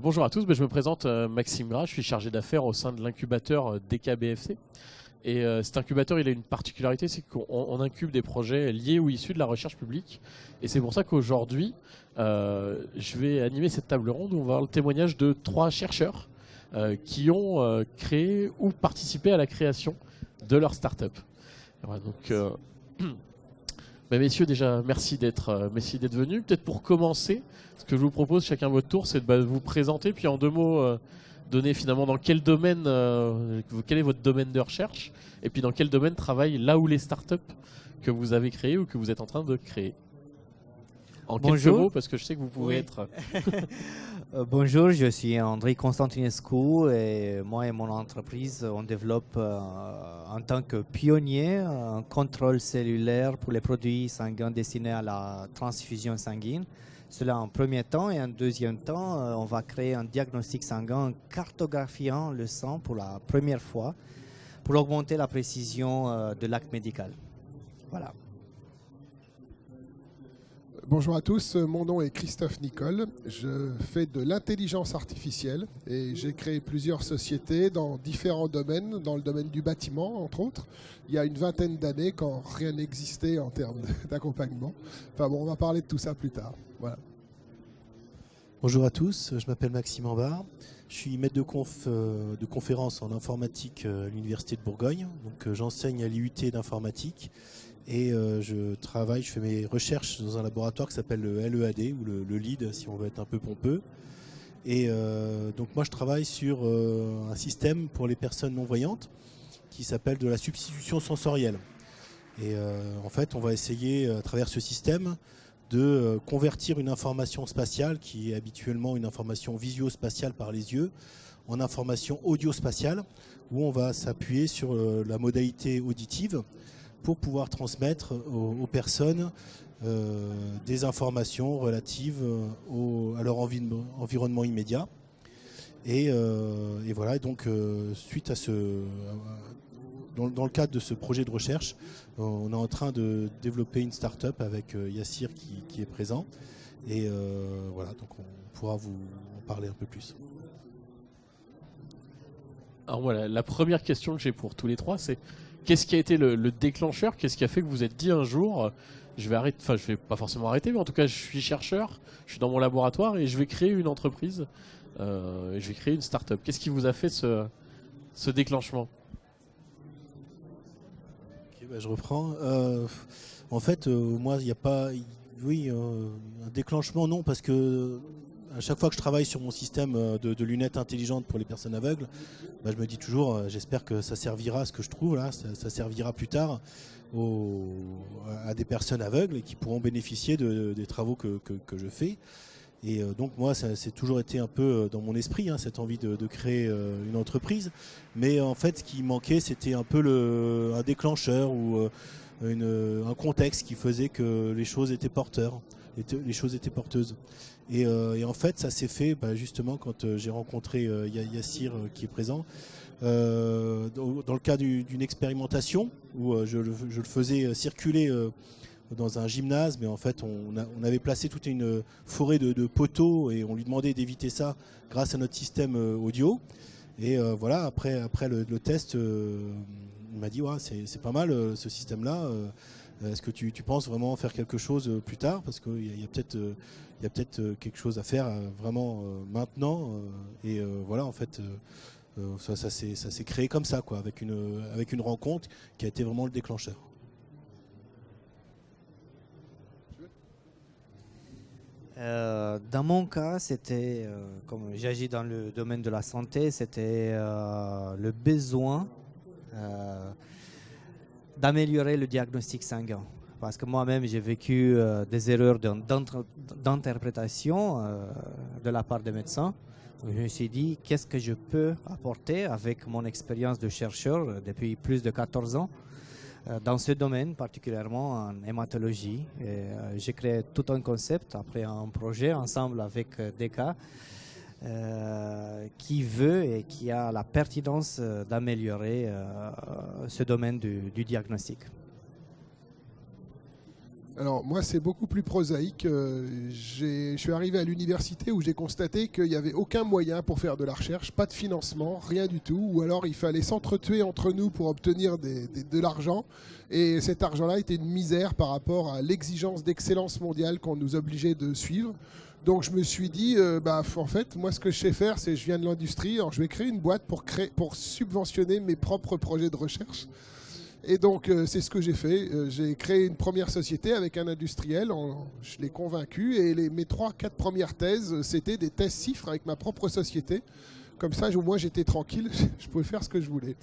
Bonjour à tous, je me présente Maxime Gras, je suis chargé d'affaires au sein de l'incubateur DKBFC. Et cet incubateur, il a une particularité, c'est qu'on incube des projets liés ou issus de la recherche publique. Et c'est pour ça qu'aujourd'hui, je vais animer cette table ronde où on va avoir le témoignage de 3 chercheurs qui ont créé ou participé à la création de leur start-up. Voilà, donc, messieurs, déjà, merci d'être venus. Peut-être pour commencer, ce que je vous propose, chacun votre tour, c'est de vous présenter, puis en 2 mots, donner finalement dans quel domaine, quel est votre domaine de recherche, et puis dans quel domaine travaillent là où les startups que vous avez créées ou que vous êtes en train de créer. En quelques mots, parce que je sais que vous pouvez être... Bonjour, je suis Andrei Constantinescu et moi et mon entreprise, on développe en tant que pionnier un contrôle cellulaire pour les produits sanguins destinés à la transfusion sanguine. Cela en premier temps, et en deuxième temps, on va créer un diagnostic sanguin en cartographiant le sang pour la première fois pour augmenter la précision de l'acte médical. Voilà. Bonjour à tous, mon nom est Christophe Nicole, je fais de l'intelligence artificielle et j'ai créé plusieurs sociétés dans différents domaines, dans le domaine du bâtiment entre autres, il y a une vingtaine d'années quand rien n'existait en termes d'accompagnement. Enfin bon, on va parler de tout ça plus tard. Voilà. Bonjour à tous, je m'appelle Maxime Ambard, je suis maître de conférences en informatique à l'Université de Bourgogne, donc j'enseigne à l'IUT d'informatique. Et je fais mes recherches dans un laboratoire qui s'appelle le LEAD, ou le LEAD si on veut être un peu pompeux. Et donc moi je travaille sur un système pour les personnes non-voyantes qui s'appelle de la substitution sensorielle. Et en fait on va essayer à travers ce système de convertir une information spatiale qui est habituellement une information visio-spatiale par les yeux en information audio-spatiale où on va s'appuyer sur la modalité auditive pour pouvoir transmettre aux personnes des informations relatives à leur environnement immédiat. Et voilà, donc suite à dans le cadre de ce projet de recherche, on est en train de développer une start-up avec Yassir qui est présent. Et voilà, donc on pourra vous en parler un peu plus. Alors voilà, la première question que j'ai pour tous les 3, c'est qu'est-ce qui a été le déclencheur? Qu'est-ce qui a fait que vous vous êtes dit un jour, je vais pas forcément arrêter, mais en tout cas je suis chercheur, je suis dans mon laboratoire et je vais créer une entreprise, je vais créer une start-up. Qu'est-ce qui vous a fait ce déclenchement? Ok, je reprends. En fait, moi, il n'y a pas... Oui, un déclenchement, non, parce que à chaque fois que je travaille sur mon système de lunettes intelligentes pour les personnes aveugles, je me dis toujours, j'espère que ça servira, ce que je trouve là, ça servira plus tard à des personnes aveugles et qui pourront bénéficier des travaux que je fais. Et donc moi, c'est toujours été un peu dans mon esprit, cette envie de créer une entreprise. Mais en fait, ce qui manquait, c'était un peu un déclencheur ou un contexte qui faisait que les choses étaient porteuses. Et en fait, ça s'est fait justement quand j'ai rencontré Yassir qui est présent, dans le cadre d'une expérimentation où je le faisais circuler dans un gymnase, mais en fait on avait placé toute une forêt de poteaux et on lui demandait d'éviter ça grâce à notre système audio. Et voilà, après le test, il m'a dit ouais, c'est pas mal ce système-là. Est-ce que tu penses vraiment faire quelque chose plus tard? Parce qu'il y a peut-être quelque chose à faire vraiment maintenant. Et voilà, en fait, ça s'est créé comme ça, quoi, avec une rencontre qui a été vraiment le déclencheur. Dans mon cas, c'était, comme j'agis dans le domaine de la santé, c'était le besoin d'améliorer le diagnostic sanguin. Parce que moi-même, j'ai vécu des erreurs d'interprétation de la part des médecins. Je me suis dit, qu'est-ce que je peux apporter avec mon expérience de chercheur depuis plus de 14 ans dans ce domaine, particulièrement en hématologie. J'ai créé tout un concept, après un projet ensemble avec DECA, qui veut et qui a la pertinence d'améliorer ce domaine du diagnostic. Alors moi c'est beaucoup plus prosaïque. Je suis arrivé à l'université où j'ai constaté qu'il n'y avait aucun moyen pour faire de la recherche, pas de financement, rien du tout. Ou alors il fallait s'entretuer entre nous pour obtenir de l'argent. Et cet argent-là était une misère par rapport à l'exigence d'excellence mondiale qu'on nous obligeait de suivre. Donc je me suis dit, en fait, moi ce que je sais faire, c'est je viens de l'industrie, alors je vais créer une boîte pour subventionner mes propres projets de recherche. Et donc, c'est ce que j'ai fait. J'ai créé une première société avec un industriel. Je l'ai convaincu. Et mes 3-4 premières thèses, c'était des thèses CIFRE avec ma propre société. Comme ça, au moins, j'étais tranquille. Je pouvais faire ce que je voulais.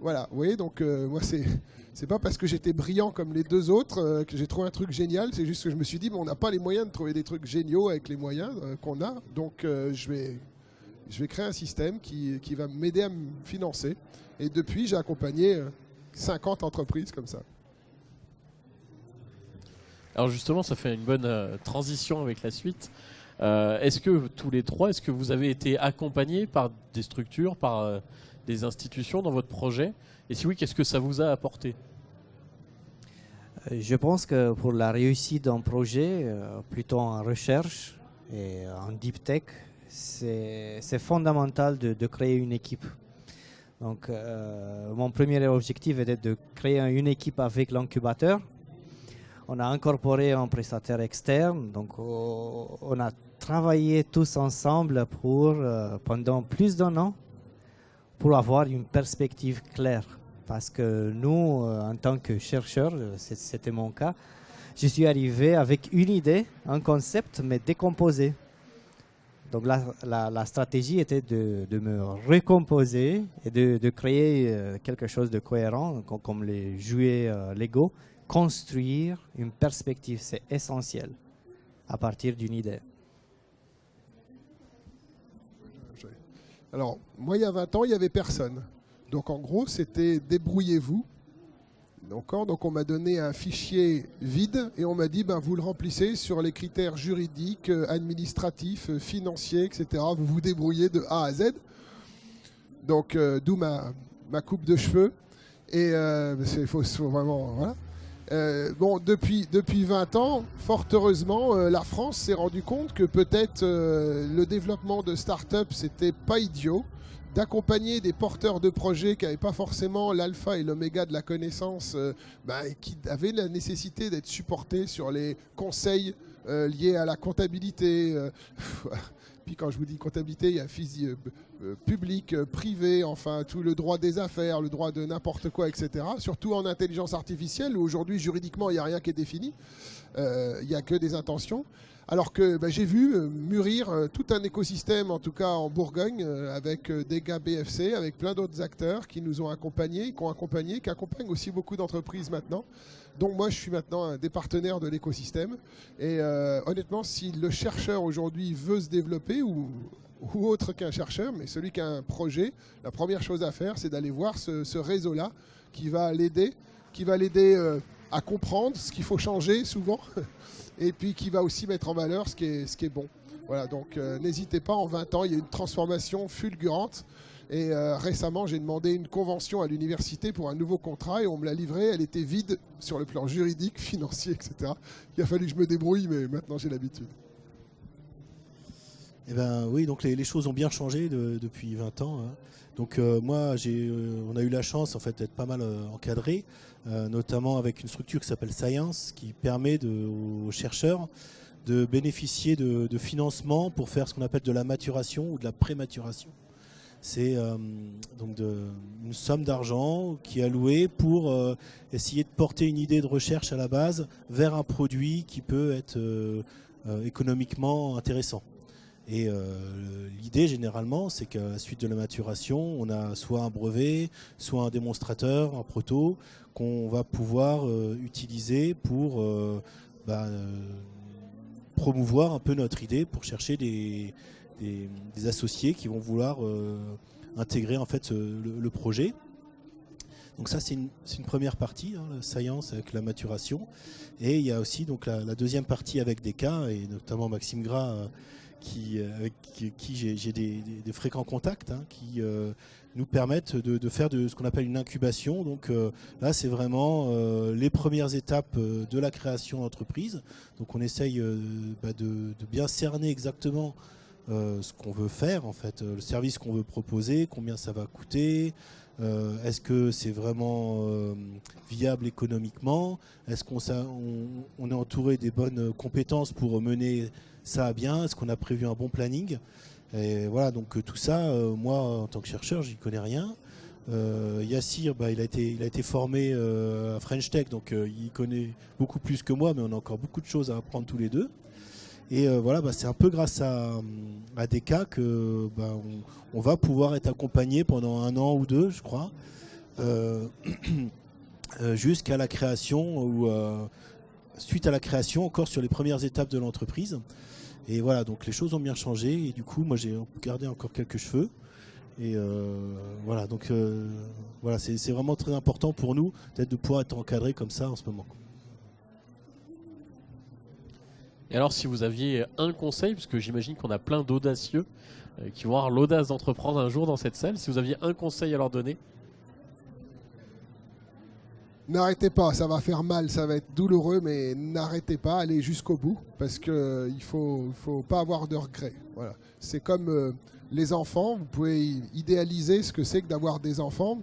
Voilà. Vous voyez, donc, moi, c'est pas parce que j'étais brillant comme les deux autres que j'ai trouvé un truc génial. C'est juste que je me suis dit, on n'a pas les moyens de trouver des trucs géniaux avec les moyens qu'on a. Donc, je vais créer un système qui va m'aider à me financer. Et depuis, j'ai accompagné 50 entreprises comme ça. Alors justement, ça fait une bonne transition avec la suite. Est-ce que tous les trois, est-ce que vous avez été accompagnés par des structures, par des institutions dans votre projet? Et si oui, qu'est-ce que ça vous a apporté? Je pense que pour la réussite d'un projet, plutôt en recherche et en deep tech, c'est fondamental de créer une équipe. Donc, mon premier objectif était de créer une équipe avec l'incubateur. On a incorporé un prestataire externe. Donc, on a travaillé tous ensemble pendant plus d'un an pour avoir une perspective claire. Parce que nous, en tant que chercheurs, c'était mon cas, je suis arrivé avec une idée, un concept, mais décomposé. Donc la stratégie était de me recomposer et de créer quelque chose de cohérent, comme les jouets Lego. Construire une perspective, c'est essentiel à partir d'une idée. Alors, moi, il y a 20 ans, il n'y avait personne. Donc, en gros, c'était débrouillez-vous. Donc on m'a donné un fichier vide et on m'a dit vous le remplissez sur les critères juridiques, administratifs, financiers, etc. Vous vous débrouillez de A à Z. Donc d'où ma coupe de cheveux. Et il faut vraiment... Voilà. Depuis 20 ans, fort heureusement, la France s'est rendu compte que peut-être le développement de start-up, c'était pas idiot. D'accompagner des porteurs de projets qui n'avaient pas forcément l'alpha et l'oméga de la connaissance, et qui avaient la nécessité d'être supportés sur les conseils liés à la comptabilité. Puis quand je vous dis comptabilité, il y a public, privé, enfin tout le droit des affaires, le droit de n'importe quoi, etc. Surtout en intelligence artificielle, où aujourd'hui juridiquement il n'y a rien qui est défini, il n'y a que des intentions. Alors que j'ai vu mûrir tout un écosystème, en tout cas en Bourgogne, avec des gars BFC, avec plein d'autres acteurs qui nous ont accompagnés, qui accompagnent aussi beaucoup d'entreprises maintenant. Donc moi, je suis maintenant un des partenaires de l'écosystème. Et honnêtement, si le chercheur aujourd'hui veut se développer, ou autre qu'un chercheur, mais celui qui a un projet, la première chose à faire, c'est d'aller voir ce réseau-là qui va l'aider à comprendre ce qu'il faut changer souvent. Et puis qui va aussi mettre en valeur ce qui est bon. Voilà, donc n'hésitez pas, en 20 ans, il y a eu une transformation fulgurante. Et récemment, j'ai demandé une convention à l'université pour un nouveau contrat et on me l'a livrée. Elle était vide sur le plan juridique, financier, etc. Il a fallu que je me débrouille, mais maintenant j'ai l'habitude. Eh ben oui, donc les choses ont bien changé depuis 20 ans. Hein. Donc moi, on a eu la chance en fait d'être pas mal encadré, notamment avec une structure qui s'appelle Science, qui permet aux chercheurs de bénéficier de financement pour faire ce qu'on appelle de la maturation ou de la prématuration. C'est donc une somme d'argent qui est allouée pour essayer de porter une idée de recherche à la base vers un produit qui peut être économiquement intéressant. Et l'idée généralement, c'est qu'à la suite de la maturation, on a soit un brevet, soit un démonstrateur, un proto, qu'on va pouvoir utiliser pour promouvoir un peu notre idée, pour chercher des associés qui vont vouloir intégrer en fait le projet. Donc ça, c'est une première partie, la science avec la maturation. Et il y a aussi donc la deuxième partie avec des cas, et notamment Maxime Gras avec qui j'ai des fréquents contacts, hein, qui nous permettent de faire ce qu'on appelle une incubation. Donc là, c'est vraiment les premières étapes de la création d'entreprise. Donc on essaye de bien cerner exactement ce qu'on veut faire, en fait, le service qu'on veut proposer, combien ça va coûter, est-ce que c'est vraiment viable économiquement, est-ce qu'on est entouré des bonnes compétences pour mener ça à bien, est-ce qu'on a prévu un bon planning. Et voilà, donc tout ça, moi en tant que chercheur, j'y connais rien. Yassir, il a été formé à French Tech, donc il connaît beaucoup plus que moi, mais on a encore beaucoup de choses à apprendre tous les deux. Et voilà, c'est un peu grâce à DK que on va pouvoir être accompagné pendant 1 an ou 2, je crois, jusqu'à la création ou suite à la création, encore sur les premières étapes de l'entreprise. Et voilà, donc les choses ont bien changé. Et du coup, moi, j'ai gardé encore quelques cheveux. Et voilà, donc voilà, c'est vraiment très important pour nous peut-être de pouvoir être encadré comme ça en ce moment. Et alors, si vous aviez un conseil, parce que j'imagine qu'on a plein d'audacieux qui vont avoir l'audace d'entreprendre un jour dans cette salle, si vous aviez un conseil à leur donner? N'arrêtez pas, ça va faire mal, ça va être douloureux, mais n'arrêtez pas, allez jusqu'au bout, parce qu'il ne faut pas avoir de regrets. Voilà. C'est comme les enfants, vous pouvez idéaliser ce que c'est que d'avoir des enfants.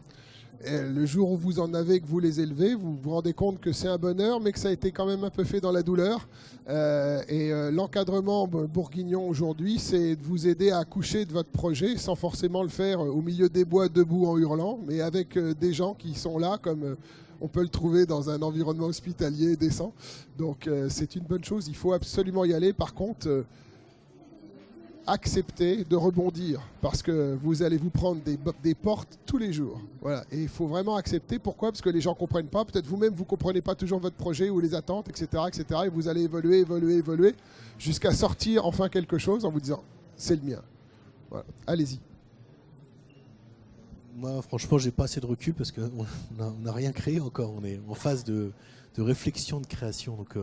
Et le jour où vous en avez, que vous les élevez, vous vous rendez compte que c'est un bonheur, mais que ça a été quand même un peu fait dans la douleur. L'encadrement bourguignon aujourd'hui, c'est de vous aider à accoucher de votre projet, sans forcément le faire au milieu des bois, debout en hurlant, mais avec des gens qui sont là, comme on peut le trouver dans un environnement hospitalier décent. Donc c'est une bonne chose, il faut absolument y aller. Par contre, accepter de rebondir, parce que vous allez vous prendre des portes tous les jours. Voilà. Et il faut vraiment accepter. Pourquoi? Parce que les gens ne comprennent pas. Peut-être vous-même, vous ne comprenez pas toujours votre projet ou les attentes, etc., etc. Et vous allez évoluer, jusqu'à sortir enfin quelque chose en vous disant « c'est le mien ». Voilà. Allez-y. Moi, franchement, j'ai pas assez de recul parce qu'on n'a rien créé encore. On est en phase de réflexion, de création. Donc,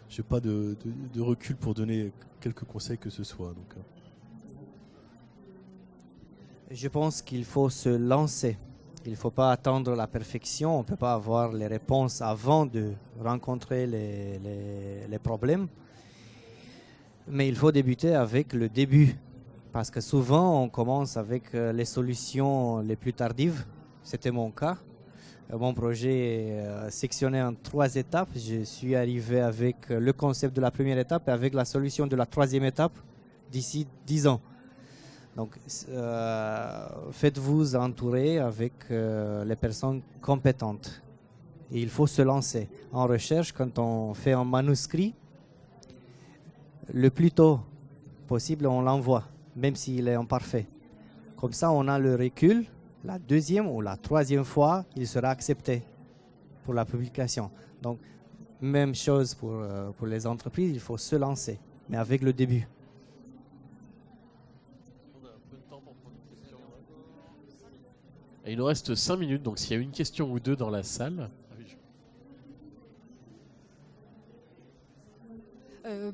je n'ai pas de recul pour donner quelques conseils que ce soit. Donc, Je pense qu'il faut se lancer. Il ne faut pas attendre la perfection. On ne peut pas avoir les réponses avant de rencontrer les problèmes. Mais il faut débuter avec le début. Parce que souvent, on commence avec les solutions les plus tardives. C'était mon cas. Mon projet est sectionné en 3 étapes. Je suis arrivé avec le concept de la première étape et avec la solution de la 3e étape d'ici 10 ans. Donc, faites-vous entourer avec les personnes compétentes. Et il faut se lancer. En recherche, quand on fait un manuscrit, le plus tôt possible, on l'envoie, même s'il est imparfait. Comme ça, on a le recul. La 2e ou la 3e fois, il sera accepté pour la publication. Donc, même chose pour les entreprises, il faut se lancer, mais avec le début. Et il nous reste 5 minutes, donc s'il y a une question ou deux dans la salle.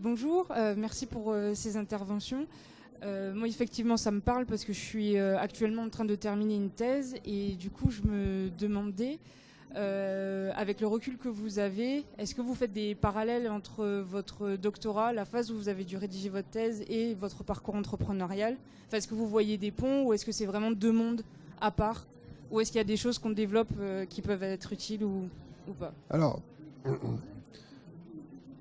Bonjour, merci pour ces interventions. Moi, effectivement, ça me parle parce que je suis actuellement en train de terminer une thèse et du coup, je me demandais, avec le recul que vous avez, est-ce que vous faites des parallèles entre votre doctorat, la phase où vous avez dû rédiger votre thèse et votre parcours entrepreneurial? Enfin, est-ce que vous voyez des ponts ou est-ce que c'est vraiment 2 mondes à part? Ou est-ce qu'il y a des choses qu'on développe qui peuvent être utiles ou pas? Alors,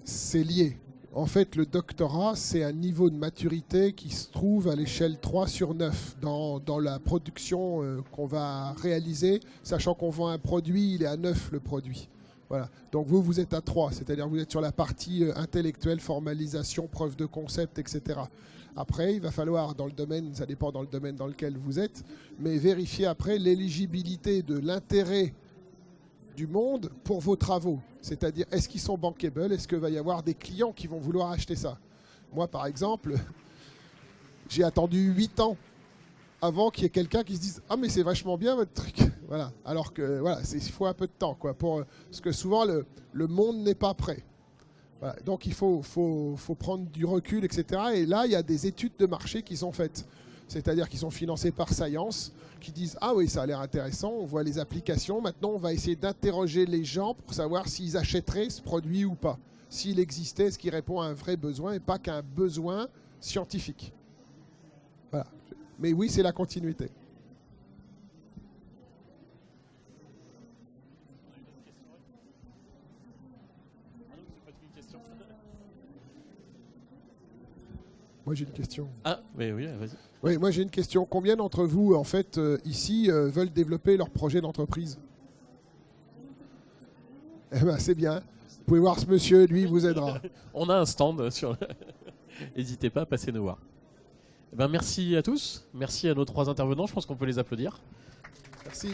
c'est lié. En fait, le doctorat, c'est un niveau de maturité qui se trouve à l'échelle 3/9 dans la production qu'on va réaliser, sachant qu'on vend un produit, il est à 9 le produit. Voilà. Donc vous êtes à 3, c'est-à-dire que vous êtes sur la partie intellectuelle, formalisation, preuve de concept, etc. Après, il va falloir, dans le domaine, ça dépend dans le domaine dans lequel vous êtes, mais vérifier après l'éligibilité de l'intérêt du monde pour vos travaux. C'est-à-dire, est-ce qu'ils sont bankable? Est-ce qu'il va y avoir des clients qui vont vouloir acheter ça? Moi, par exemple, j'ai attendu 8 ans avant qu'il y ait quelqu'un qui se dise « Ah, mais c'est vachement bien votre truc !» Voilà. Alors que, voilà, il faut un peu de temps, quoi, parce que souvent, le monde n'est pas prêt. Voilà. Donc il faut prendre du recul, etc. Et là, il y a des études de marché qui sont faites. C'est-à-dire qu'ils sont financés par Science, qui disent « Ah oui, ça a l'air intéressant, on voit les applications. Maintenant, on va essayer d'interroger les gens pour savoir s'ils achèteraient ce produit ou pas. S'il existait, ce qui répond à un vrai besoin et pas qu'à un besoin scientifique. » Voilà. Mais oui, c'est la continuité. Moi, j'ai une question. Ah, mais oui, vas-y. Oui, moi j'ai une question. Combien d'entre vous, en fait, ici, veulent développer leur projet d'entreprise? Eh ben, c'est bien. Vous pouvez voir ce monsieur, lui, il vous aidera. On a un stand sur le... N'hésitez pas à passer nous voir. Eh ben, merci à tous. Merci à nos 3 intervenants. Je pense qu'on peut les applaudir. Merci.